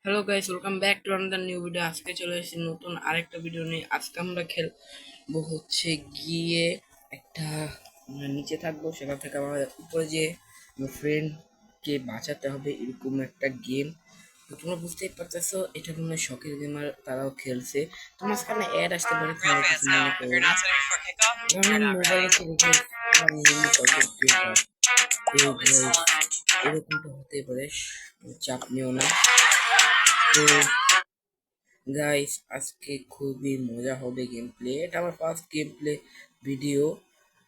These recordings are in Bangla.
Hello guys, welcome back to another new video. আজকে চলে এসেছি নতুন আরেকটা ভিডিও নিয়ে। আজকে আমরা খেলবো হচ্ছে গিয়ে একটা, আমরা নিচে থাকবো, সেখান থেকে আমাদের উপরে যে ফ্রেন্ডকে বাঁচাতে হবে, এরকম একটা গেম। তো তোমরা বুঝতেই পারতেছো এটা কোনো শখের গেমার, তারাও খেলছে। তো মাঝখানে অ্যাড আসতে পারে, তোমরা কিছু মনে করো না। কারণ মোবাইলে খেলতে এরকমটা হতে পারে, চাপ নিও না। তো গাইস, আজকে খুবই মজা হবে গেম প্লে। এটা আমার ফার্স্ট গেম প্লে ভিডিও,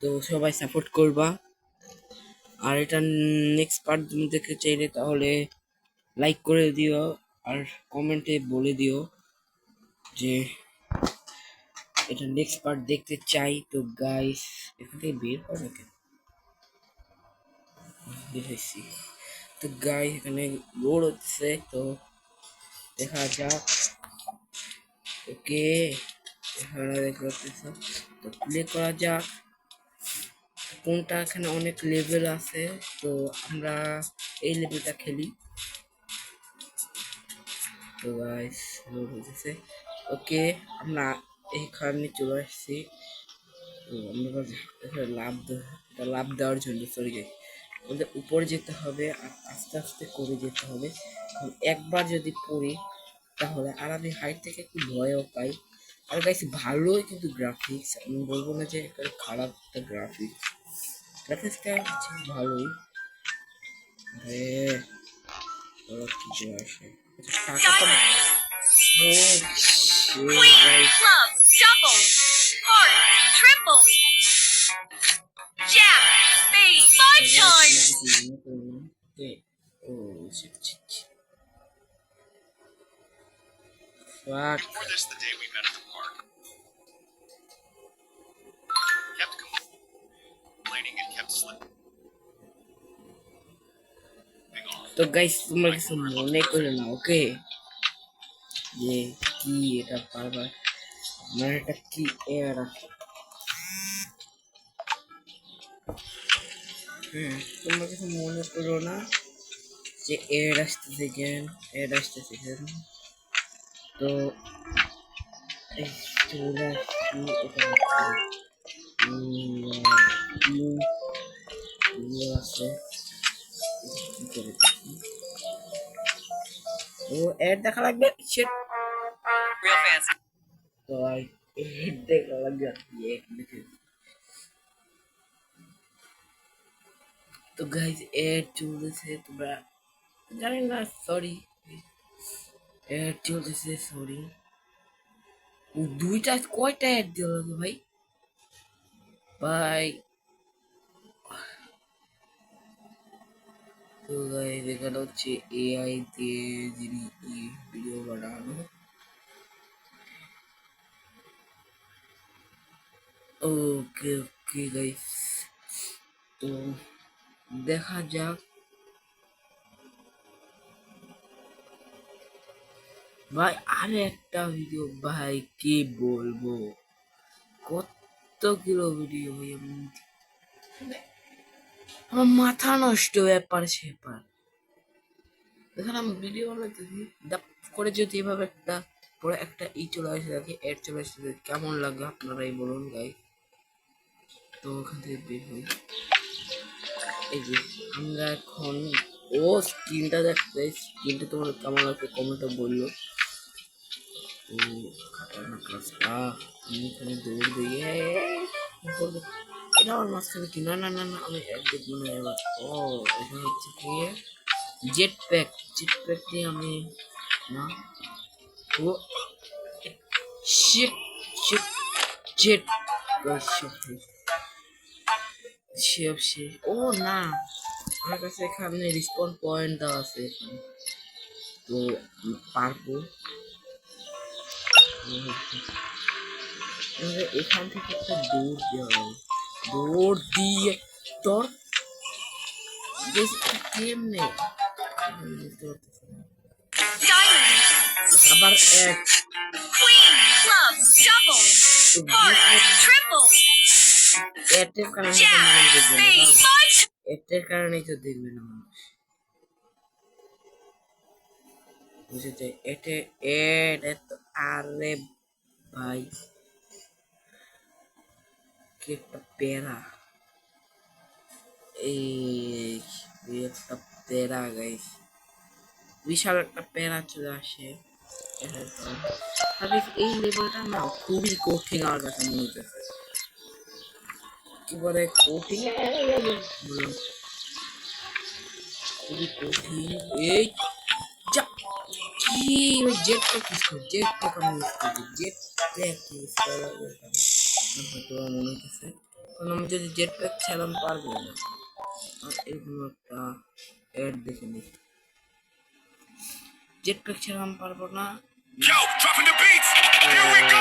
তো সবাই সাপোর্ট করবা। আর এটা নেক্সট পার্ট তুমি দেখতে চাইলে তাহলে লাইক করে দিও, আর কমেন্টে বলে দিও যে এটা নেক্সট পার্ট দেখতে চাই। তো গাইস, এখান থেকে বের হয় না কেন? বের হয়েছি। তো গাইস, এখানে লোড হচ্ছে, তো দেখা যাক। ওকে, এখানে দেখতে পাচ্ছ, তো প্লে করা যাক। কোনটা এখানে অনেক লেভেল আছে, তো আমরা এই লেভেলটা খেলি। তো গাইস, লোড হয়েছে। ওকে, আমরা এইখানে চলে আসছি। তো আমরা এখানে লাভ দেওয়ার জন্য সরি গাইস, আমাদের উপরে যেতে হবে আর আস্তে আস্তে করে যেতে হবে। কারণ একবার যদি পড়ি তাহলে, আর আমি হাইট থেকে একটু ভয়ও পাই। আর গাইস, ভালোই কিন্তু গ্রাফিক্স, আমি বলবো না যে একেবারে খারাপ একটা গ্রাফিক্স। গ্রাফিক্সটা ভালোই। আরে ওরা কি করে আসে? আচ্ছা, টাকা তো Queen, club, double, heart, triple, jack, spade, five times. ও fuck. Before this, the day we met at the park, kept complaining and kept slipping off. তো গাইস, তোমরা কিছু মনে করো না, ওকে? যে কি এটা বারবার আমার এটা কি এর তোমরা কিছু মনে করো না যে এর আসতেছে কেন, এর আসতেছে কেন। তো এই চলে আসছি, এটা আছে কি করে দেখি। ও এড দেখা লাগবে, শিট। Real fancy. তো এড দেখা লাগবে, এক দেখে। তো গাইজ, এড চলতেছে, তোমরা জানি না, সরি। এড চলতেছে, সরি। ও দুইটা, কয়টা এড দিল ভাই? ভাই, তো গাইজ, এখানে হচ্ছে এআই দিয়ে যিনি ভিডিও বানানো। ওকে ওকে গাইজ, তো দেখা যাক। ভাই, আরে একটা ভিডিও, ভাই কি বলবো, কত কিলো ভিডিও ভাই, আমার মাথা নষ্ট ব্যাপার সেপার। এখানে আমি ভিডিও বানাতেছি, ডাপ করে যদি এভাবে একটা পরে একটা চলে আসে দেখি, এড চলে আসে দেখি, কেমন লাগে আপনারাই বলুন গাই। তো ওখান থেকে বের হই। এই যে আমরা এখন, ও স্ক্রিনটা দেখতে, স্ক্রিনটা তোমার কেমন লাগছে কমেন্টে বললো। তো খাটানো কাজটা, আমি এখানে দৌড় দিয়ে এটা আমার মাঝখানে কি, না না না না, আমি এক দেখবো না এবার। ও, এটা হচ্ছে কি জেট প্যাক, জেট প্যাক দিয়ে আমি, না, ও শিট, শিট, জেট শেপ শেষ। ও না, আমার কাছে এখানে রিসপন পয়েন্ট দেওয়া আছে এখানে, তো পারবো এখান থেকে একটা দৌড় দেওয়া হবে, দৌড় দিয়ে তোর কেমনে বুঝতে পারতেছি না। আবার এক, Queen, club, double, heart, triple, এটের কারণে তো jack, মানুষ দেখবে না, spade, five. এটের কারণেই তো দেখবে না মানুষ। বুঝেছে এটা তো আরে ভাই কি একটা প্যারা এই একটা প্যারা গাইস বিশাল একটা প্যারা চলে আসে তবে এই লেভেলটা না খুবই কঠিন আমার কাছে মনে হতেছে কি বলে কঠিন খুবই কঠিন এই যা কি ওই জেট প্যাক ইউজ করি জেট প্যাক আমি ইউজ করি জেট প্যাক ইউজ করা হয়তো মনে হতেছে কারণ আমি যদি জেট প্যাক ছাড়াম পারবো না আর এরকম একটা অ্যাড দেখে নিই জেট প্যাক ছাড়াম পারবো না Yo, dropping the beats. Here we go.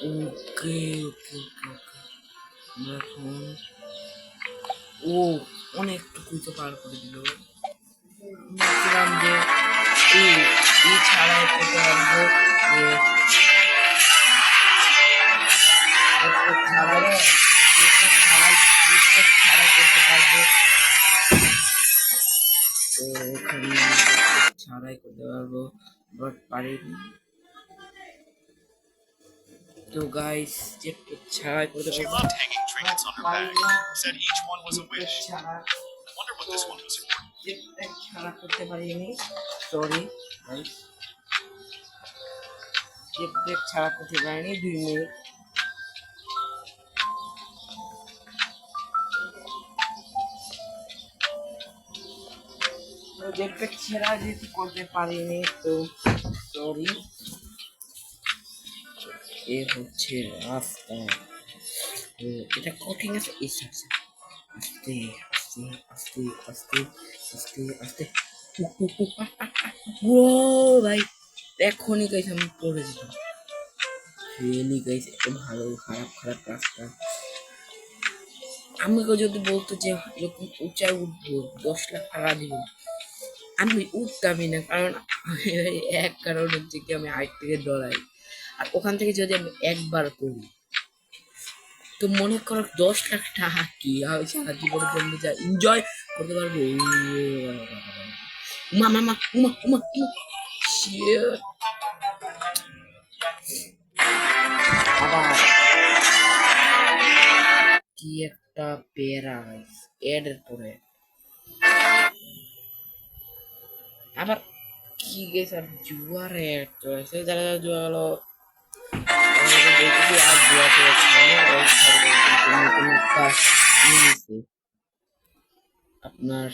ওকে ওকে ওকে ওকে আমরা এখন ও অনেকটুকুই তো পার করে দিল ভাবছিলাম যে এই ছাড়াই করতে পারবো ছাড়াই করতে পারবো তো ওখানে ছাড়াই করতে পারবো বাট পারিনি তো গাইস যেটা ছাড়াই করতে She পারবো loved hanging trinkets on her bag. Said each one was a wish. ছাড়া I wonder what this one was for. যেটা ছাড়া করতে পারিনি সরি গাইস যেটা ছাড়া করতে পারিনি 2 মিনিট যেটা ছাড়া যেহেতু করতে পারিনি তো সরি এ হচ্ছে রাস্তা তো এটা কঠিন আছে এই সাইডে আস্তে আস্তে আস্তে আস্তে আস্তে আস্তে ও ভাই এখনই গাইস আমি পড়ে যেতাম রিয়েলি গাইস এত ভালো খারাপ খারাপ রাস্তা আমাকে যদি বলতো যে এরকম উঁচায় উঠবো 10 লাখ টাকা দিব আমি উঠতামই না কারণ এক কারণ হচ্ছে কি আমি হাইট থেকে ডরাই আর ওখান থেকে যদি আমি একবার পড়ি তো মনে করো 10 লাখ টাকা কি আমি সারা জীবনের জন্য যা এনজয় করতে পারবো উমা মামা উমা উমা উমা Shit. আবার কি একটা পেরা এর পরে আবার কি গেছে আর জুয়ারে চলেছে যারা যারা জুয়া গেল দেখছি আর জুয়া চলেছে আপনার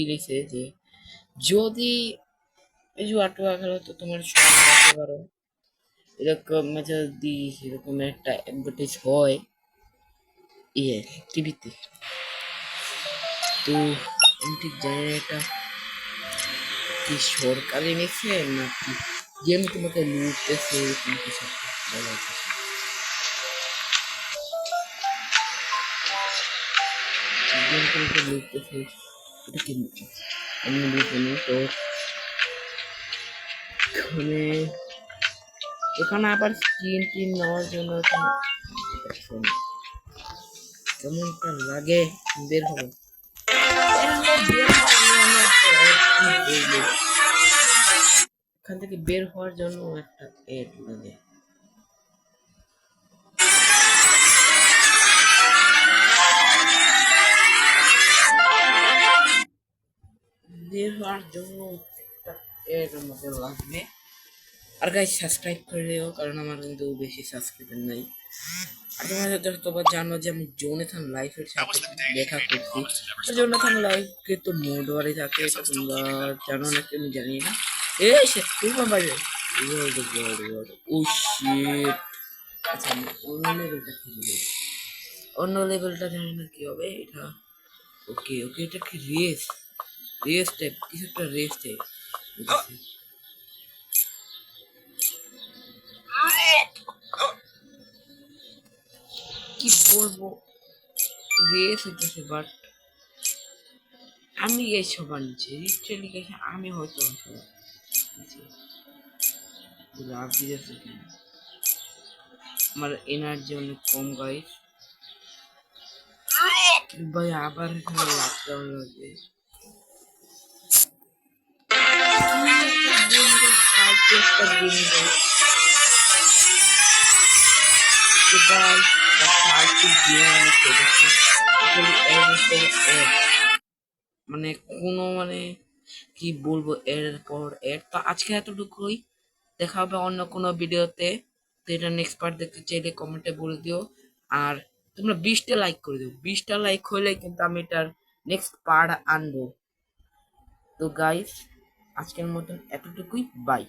লিখছে যে যদি এই জুয়া টুয়া খেলো তো তোমার সব রাখতে পারো এরকম যদি এরকম একটা অ্যাডভার্টাইজ হয় ইয়ে টিভিতে তো আমি ঠিক জানি না এটা কি সরকারি নিচ্ছে নাকি গেম তোমাকে লুটতেছে এরকম কিছু বলা কিছু গেম তোমাকে লুটতেছে এটা কি আমি বুঝিনি তো এখানে আবার স্ক্রিন টিন নেওয়ার জন্য কেমনটা লাগে বের হবো এখান থেকে বের হওয়ার জন্য একটা এড লাগে বের হওয়ার জন্য একটা এড আমাদের লাগবে আর গাইস সাবস্ক্রাইব করে দিও কারণ আমার কিন্তু বেশি সাবস্ক্রাইবার নাই আর তোমরা যতবার জানো যে আমি জোনেথান লাইফের সাথে দেখা করছি জোনেথান লাইফকে তো মোড বাড়ি থাকে এটা তোমরা জানো নাকি আমি জানি না এই সে তুই বাজে ও শিট আচ্ছা আমি অন্য লেভেলটা খেলবো অন্য লেভেলটা জানি না কি হবে এটা ওকে ওকে এটা কি রেস টাইপ কিছু একটা রেস টাইপ কি বলবো রেস হইতেছে বাট আমি এই সবার নিচে লিটারালি গেছে আমি হয়তো লাভ দিতেছে আমার এনার্জি অনেক কম গাইস up! ভাই আবার এখানে লকডাউন লাগবে মানে কোনো মানে কি বলবো এর পর এর তো আজকে এতটুকুই দেখা হবে অন্য কোনো ভিডিওতে তো এটা নেক্সট পার্ট দেখতে চাইলে কমেন্টে বলে দিও আর তোমরা 20টা লাইক করে দিও 20টা লাইক হলে কিন্তু আমি এটার নেক্সট পার্ট আনবো তো গাইস আজকের মতন এতটুকুই বাই